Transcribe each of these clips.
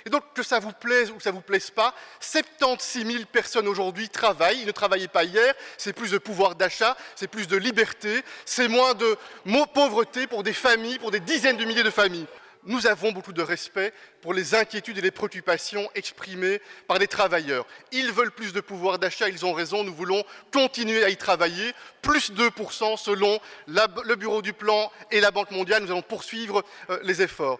Et donc, que ça vous plaise ou que ça vous plaise pas, 76 000 personnes aujourd'hui travaillent. Ils ne travaillaient pas hier. C'est plus de pouvoir d'achat, c'est plus de liberté, c'est moins de pauvreté pour des familles, pour des dizaines de milliers de familles. Nous avons beaucoup de respect pour les inquiétudes et les préoccupations exprimées par les travailleurs. Ils veulent plus de pouvoir d'achat, ils ont raison, nous voulons continuer à y travailler. Plus 2% selon le Bureau du Plan et la Banque mondiale, nous allons poursuivre les efforts.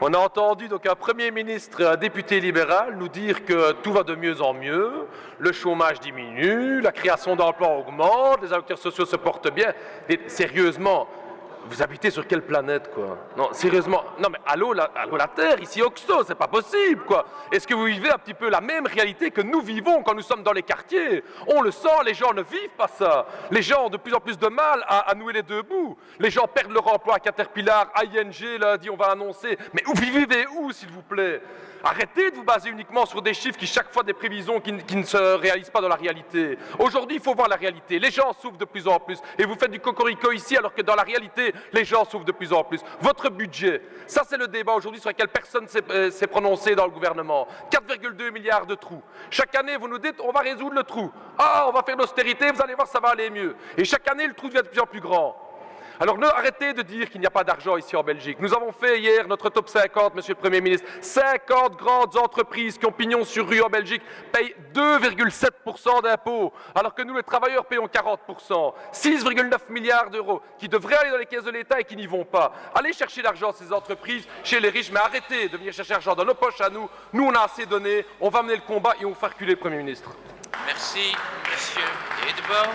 On a entendu donc un Premier ministre et un député libéral nous dire que tout va de mieux en mieux, le chômage diminue, la création d'emplois augmente, les acteurs sociaux se portent bien. Et sérieusement, vous habitez sur quelle planète, quoi? Non, sérieusement, non mais allô la Terre, ici Oxo, c'est pas possible, quoi. Est-ce que vous vivez un petit peu la même réalité que nous vivons quand nous sommes dans les quartiers? On le sent, les gens ne vivent pas ça. Les gens ont de plus en plus de mal à nouer les deux bouts. Les gens perdent leur emploi à Caterpillar, à ING, lundi on va annoncer. Mais vous vivez où, s'il vous plaît? Arrêtez de vous baser uniquement sur des chiffres qui, chaque fois, des prévisions qui ne se réalisent pas dans la réalité. Aujourd'hui, il faut voir la réalité. Les gens souffrent de plus en plus. Et vous faites du cocorico ici, alors que dans la réalité, les gens souffrent de plus en plus. Votre budget, ça c'est le débat aujourd'hui sur lequel personne s'est prononcé dans le gouvernement. 4,2 milliards de trous. Chaque année, vous nous dites, on va résoudre le trou. Ah, on va faire l'austérité, vous allez voir, ça va aller mieux. Et chaque année, le trou devient de plus en plus grand. Alors arrêtez de dire qu'il n'y a pas d'argent ici en Belgique. Nous avons fait hier notre top 50, Monsieur le Premier ministre. 50 grandes entreprises qui ont pignon sur rue en Belgique payent 2,7% d'impôts, alors que nous, les travailleurs, payons 40%. 6,9 milliards d'euros qui devraient aller dans les caisses de l'État et qui n'y vont pas. Allez chercher l'argent ces entreprises chez les riches, mais arrêtez de venir chercher l'argent dans nos poches à nous. Nous, on a assez donné, on va mener le combat et on va faire reculer le Premier ministre. Merci, Monsieur Edebord.